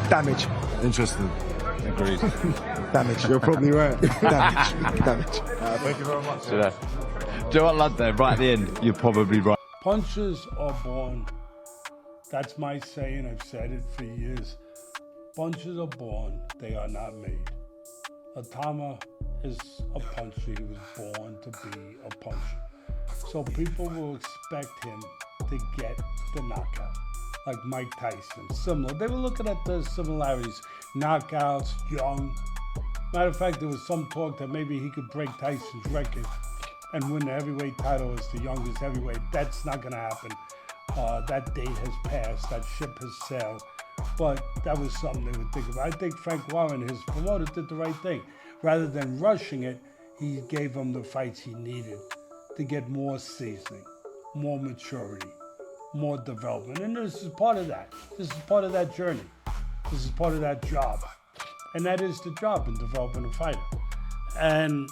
Damage. Interesting. Agreed. Damage. You're probably right. Damage. Damage. Thank you very much. Do you know what, lad, there, right at the end, you're probably right. Punches are born. That's my saying. I've said it for years. Punches are born. They are not made. Itauma is a puncher. He was born to be a puncher. So people will expect him to get the knockout, like Mike Tyson. Similar. They were looking at the similarities. Knockouts, young. Matter of fact, there was some talk that maybe he could break Tyson's record and win the heavyweight title as the youngest heavyweight. That's not going to happen. That date has passed. That ship has sailed. But that was something they would think about. I think Frank Warren, his promoter, did the right thing. Rather than rushing it, he gave him the fights he needed to get more seasoning, more maturity, more development. And this is part of that. This is part of that journey. This is part of that job. And that is the job in developing a fighter. And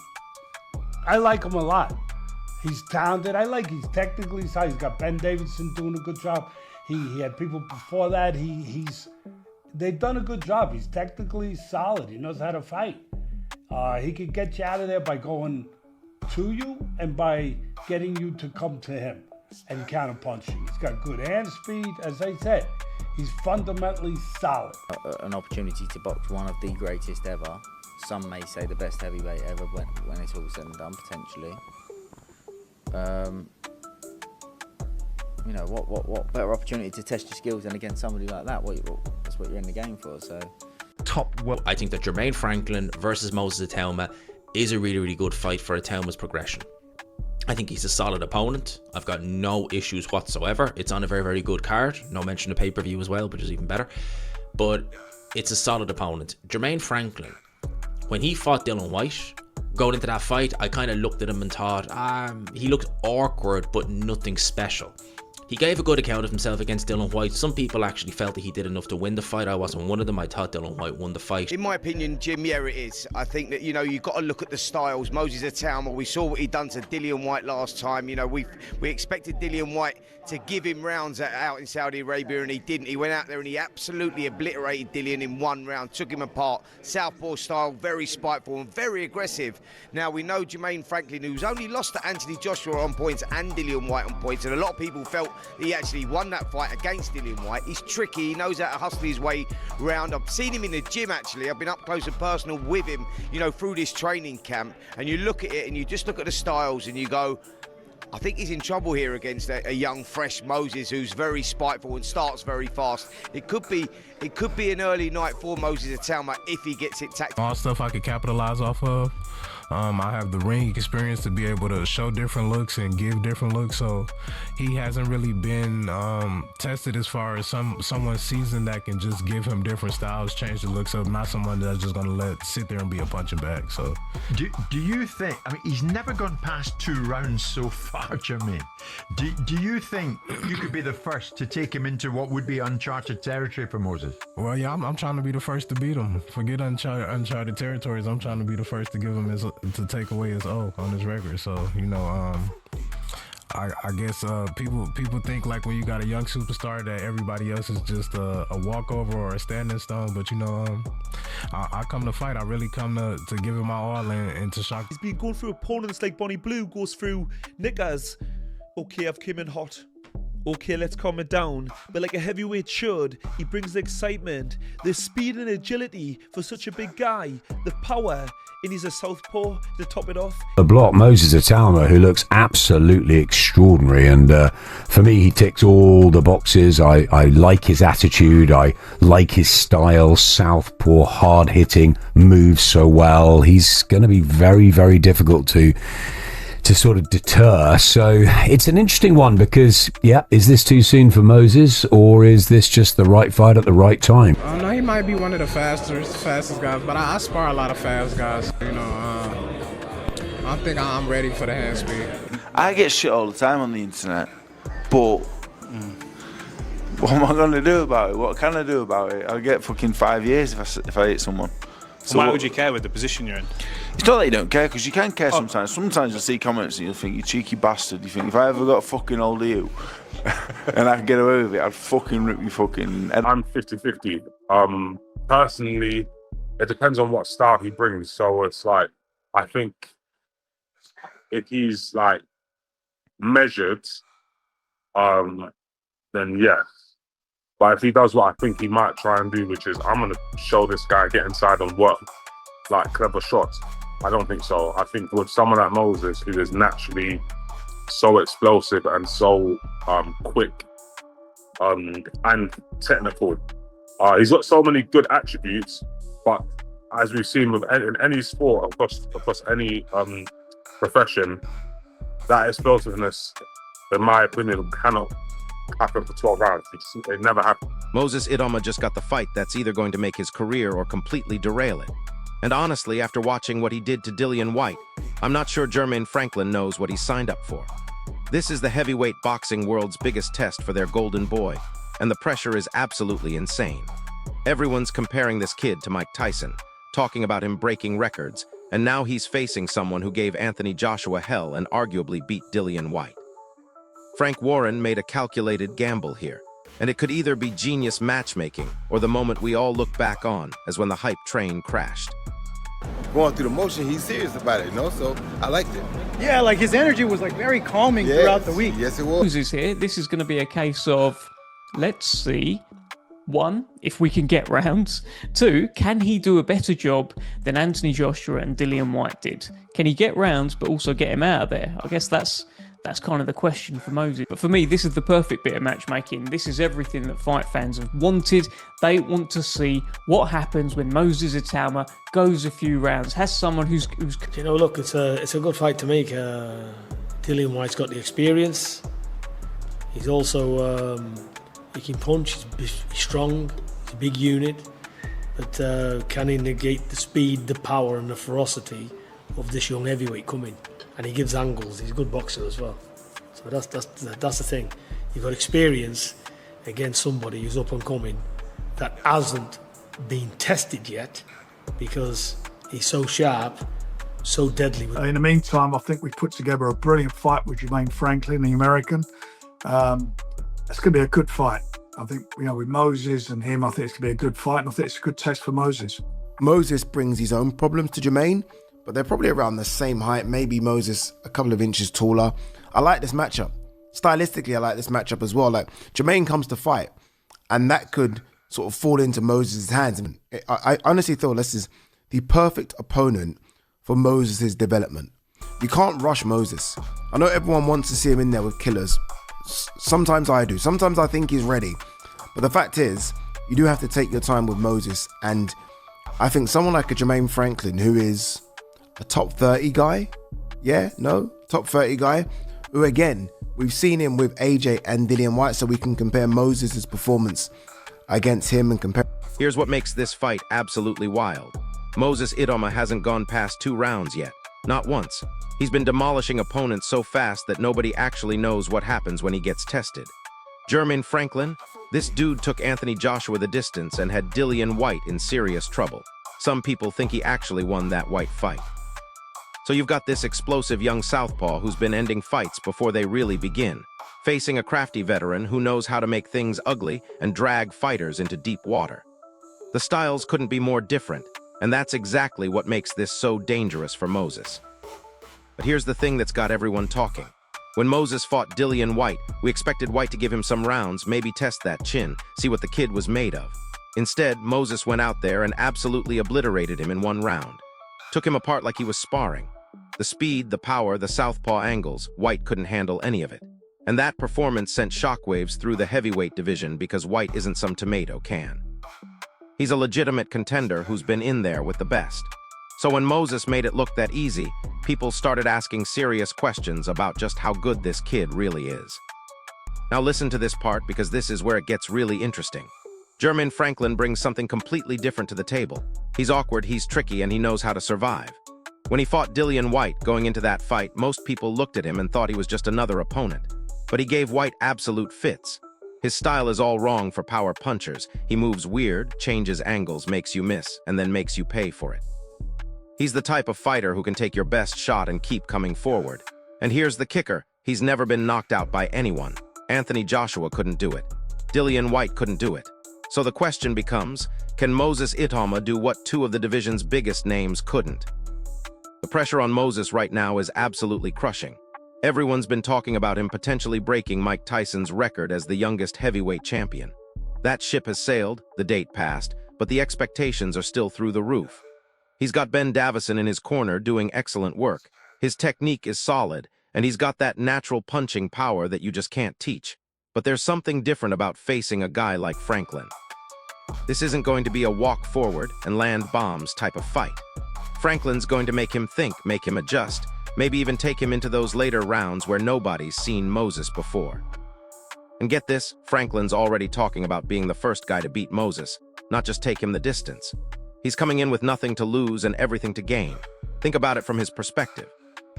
I like him a lot. He's talented. I like he's technically sound. He's got Ben Davidson doing a good job. He had people before that. They've done a good job. He's technically solid. He knows how to fight. He could get you out of there by going to you and by getting you to come to him and counterpunching. He's got good hand speed. As I said, he's fundamentally solid. An opportunity to box one of the greatest ever. Some may say the best heavyweight ever when it's all said and done, potentially. You know, what better opportunity to test your skills than against somebody like that? That's what you're in the game for, so. I think that Jermaine Franklin versus Moses Itauma is a really, really good fight for Itauma's progression. I think he's a solid opponent. I've got no issues whatsoever. It's on a very, very good card. No mention of pay-per-view as well, which is even better. But it's a solid opponent. Jermaine Franklin, when he fought Dillian Whyte, going into that fight, I kind of looked at him and thought, he looked awkward, but nothing special. He gave a good account of himself against Dillian Whyte. Some people actually felt that he did enough to win the fight. I wasn't one of them. I thought Dillian Whyte won the fight. In my opinion, Jim, yeah, it is. I think that, you know, you've got to look at the styles. Moses Itauma, we saw what he done to Dillian Whyte last time. You know, we expected Dillian Whyte to give him rounds out in Saudi Arabia, and he didn't. He went out there and he absolutely obliterated Dillian in one round, took him apart. Southpaw style, very spiteful and very aggressive. Now, we know Jermaine Franklin, who's only lost to Anthony Joshua on points and Dillian Whyte on points, and a lot of people felt he actually won that fight against Dillian Whyte. He's tricky, he knows how to hustle his way round. I've seen him in the gym, actually. I've been up close and personal with him, you know, through this training camp, and you look at it and you just look at the styles and you go, I think he's in trouble here against a young, fresh Moses who's very spiteful and starts very fast. It could be an early night for Moses Itauma if he gets it tacked. All stuff I could capitalize off of. I have the ring experience to be able to show different looks and give different looks, so he hasn't really been tested as far as someone seasoned that can just give him different styles, change the looks up, not someone that's just going to sit there and be a punching bag. So, do you think, I mean, he's never gone past 2 rounds so far, Jermaine. Do you think you could be the first to take him into what would be uncharted territory for Moses? Well, yeah, I'm trying to be the first to beat him. Forget uncharted territories. I'm trying to be the first to give him to take away his O on his record. So, you know, I guess people think like when you got a young superstar that everybody else is just a walkover or a standing stone, but you know, I come to fight. I really come to give it my all and to shock. He's been going through opponents like Bonnie Blue goes through Nickers. Okay, I've come in hot. Okay, let's calm it down. But like a heavyweight should, he brings the excitement, the speed and agility for such a big guy, the power, and he's a southpaw to top it off. The block, Moses Itauma, who looks absolutely extraordinary, and for me, he ticks all the boxes. I like his attitude, I like his style, southpaw, hard-hitting, moves so well. He's going to be very, very difficult to sort of deter. So it's an interesting one because, yeah, is this too soon for Moses, or is this just the right fight at the right time? No, he might be one of the fastest guys, but I spar a lot of fast guys. You know, I think I'm ready for the hand speed. I get shit all the time on the internet, but what am I going to do about it? What can I do about it? I'll get fucking 5 years if I hit someone. So why would you care with the position you're in? It's not that you don't care, because you can care sometimes. Sometimes you'll see comments and you'll think, you cheeky bastard. You think, if I ever got fucking hold of you and I could get away with it, I'd fucking rip you fucking head. I'm 50-50. personally, it depends on what style he brings. So it's like, I think if he's like measured, then yes. But if he does what I think he might try and do, which is I'm gonna show this guy get inside and work like clever shots, I don't think so. I think with someone like Moses, who is naturally so explosive and so quick and technical, he's got so many good attributes, but as we've seen with in any sport across any profession, that explosiveness, in my opinion, cannot happen for 12 rounds. It never happened. Moses Itauma just got the fight that's either going to make his career or completely derail it. And honestly, after watching what he did to Dillian Whyte, I'm not sure Jermaine Franklin knows what he signed up for. This is the heavyweight boxing world's biggest test for their golden boy, and the pressure is absolutely insane. Everyone's comparing this kid to Mike Tyson, talking about him breaking records, and now he's facing someone who gave Anthony Joshua hell and arguably beat Dillian Whyte. Frank Warren made a calculated gamble here, and it could either be genius matchmaking or the moment we all look back on as when the hype train crashed. Going through the motion, he's serious about it, you know, so I liked it. Yeah, like his energy was like very calming throughout the week. Yes, it was. Moses here, this is going to be a case of, let's see, 1, if we can get rounds. 2, can he do a better job than Anthony Joshua and Dillian Whyte did? Can he get rounds but also get him out of there? I guess that's kind of the question for Moses. But for me, this is the perfect bit of matchmaking. This is everything that fight fans have wanted. They want to see what happens when Moses Itauma goes a few rounds, has someone who's... You know, look, it's a good fight to make. Dillian Whyte's got the experience. He's also... he can punch, he's strong, he's a big unit. But can he negate the speed, the power and the ferocity of this young heavyweight coming? And he gives angles. He's a good boxer as well. So that's the thing. You've got experience against somebody who's up and coming that hasn't been tested yet because he's so sharp, so deadly. In the meantime, I think we put together a brilliant fight with Jermaine Franklin, the American. It's going to be a good fight. I think, you know, with Moses and him, I think it's going to be a good fight, and I think it's a good test for Moses. Moses brings his own problems to Jermaine, but they're probably around the same height, maybe Moses a couple of inches taller. I like this matchup. Stylistically, I like this matchup as well. Like, Jermaine comes to fight, and that could sort of fall into Moses' hands. I honestly thought this is the perfect opponent for Moses' development. You can't rush Moses. I know everyone wants to see him in there with killers. Sometimes I do. Sometimes I think he's ready. But the fact is, you do have to take your time with Moses. And I think someone like a Jermaine Franklin, who is a top 30 guy, top 30 guy, who again, we've seen him with AJ and Dillian Whyte, so we can compare Moses' performance against him and compare. Here's what makes this fight absolutely wild. Moses Itauma hasn't gone past 2 rounds yet. Not once. He's been demolishing opponents so fast that nobody actually knows what happens when he gets tested. Jermaine Franklin, this dude took Anthony Joshua the distance and had Dillian Whyte in serious trouble. Some people think he actually won that Whyte fight. So you've got this explosive young southpaw who's been ending fights before they really begin, facing a crafty veteran who knows how to make things ugly and drag fighters into deep water. The styles couldn't be more different, and that's exactly what makes this so dangerous for Moses. But here's the thing that's got everyone talking. When Moses fought Dillian Whyte, we expected Whyte to give him some rounds, maybe test that chin, see what the kid was made of. Instead, Moses went out there and absolutely obliterated him in 1 round. Took him apart like he was sparring. The speed, the power, the southpaw angles, Whyte couldn't handle any of it. And that performance sent shockwaves through the heavyweight division because Whyte isn't some tomato can. He's a legitimate contender who's been in there with the best. So when Moses made it look that easy, people started asking serious questions about just how good this kid really is. Now listen to this part because this is where it gets really interesting. Jermaine Franklin brings something completely different to the table. He's awkward, he's tricky, and he knows how to survive. When he fought Dillian Whyte going into that fight, most people looked at him and thought he was just another opponent. But he gave Whyte absolute fits. His style is all wrong for power punchers. He moves weird, changes angles, makes you miss, and then makes you pay for it. He's the type of fighter who can take your best shot and keep coming forward. And here's the kicker. He's never been knocked out by anyone. Anthony Joshua couldn't do it. Dillian Whyte couldn't do it. So the question becomes, can Moses Itauma do what two of the division's biggest names couldn't? The pressure on Moses right now is absolutely crushing. Everyone's been talking about him potentially breaking Mike Tyson's record as the youngest heavyweight champion. That ship has sailed, the date passed, but the expectations are still through the roof. He's got Ben Davison in his corner doing excellent work. His technique is solid, and he's got that natural punching power that you just can't teach. But there's something different about facing a guy like Franklin. This isn't going to be a walk forward and land bombs type of fight. Franklin's going to make him think, make him adjust, maybe even take him into those later rounds where nobody's seen Moses before. And get this, Franklin's already talking about being the first guy to beat Moses, not just take him the distance. He's coming in with nothing to lose and everything to gain. Think about it from his perspective.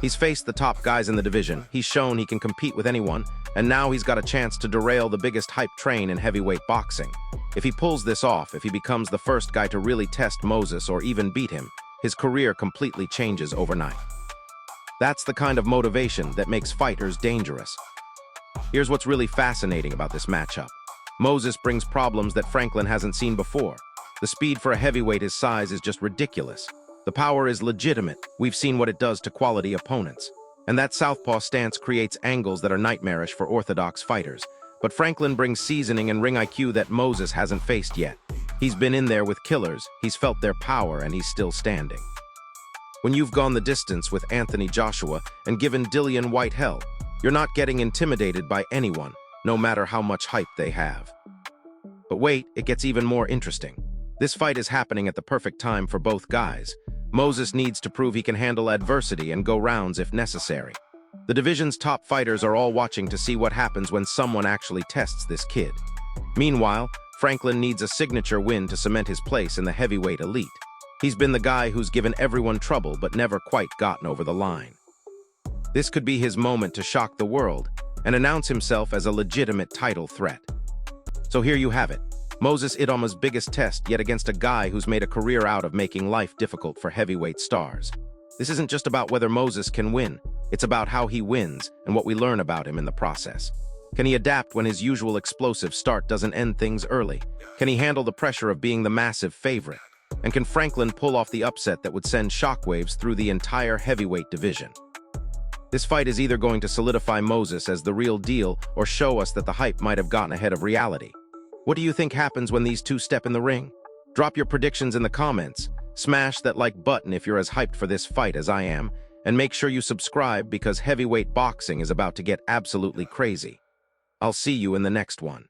He's faced the top guys in the division, he's shown he can compete with anyone, and now he's got a chance to derail the biggest hype train in heavyweight boxing. If he pulls this off, if he becomes the first guy to really test Moses or even beat him, his career completely changes overnight. That's the kind of motivation that makes fighters dangerous. Here's what's really fascinating about this matchup. Moses brings problems that Franklin hasn't seen before. The speed for a heavyweight his size is just ridiculous. The power is legitimate. We've seen what it does to quality opponents. And that southpaw stance creates angles that are nightmarish for orthodox fighters. But Franklin brings seasoning and ring IQ that Moses hasn't faced yet. He's been in there with killers, he's felt their power, and he's still standing. When you've gone the distance with Anthony Joshua and given Dillian Whyte hell, you're not getting intimidated by anyone, no matter how much hype they have. But wait, it gets even more interesting. This fight is happening at the perfect time for both guys. Moses needs to prove he can handle adversity and go rounds if necessary. The division's top fighters are all watching to see what happens when someone actually tests this kid. Meanwhile, Franklin needs a signature win to cement his place in the heavyweight elite. He's been the guy who's given everyone trouble but never quite gotten over the line. This could be his moment to shock the world and announce himself as a legitimate title threat. So here you have it. Moses Itauma's biggest test, yet against a guy who's made a career out of making life difficult for heavyweight stars. This isn't just about whether Moses can win, it's about how he wins and what we learn about him in the process. Can he adapt when his usual explosive start doesn't end things early? Can he handle the pressure of being the massive favorite? And can Franklin pull off the upset that would send shockwaves through the entire heavyweight division? This fight is either going to solidify Moses as the real deal or show us that the hype might have gotten ahead of reality. What do you think happens when these two step in the ring? Drop your predictions in the comments, smash that like button if you're as hyped for this fight as I am, and make sure you subscribe because heavyweight boxing is about to get absolutely crazy. I'll see you in the next one.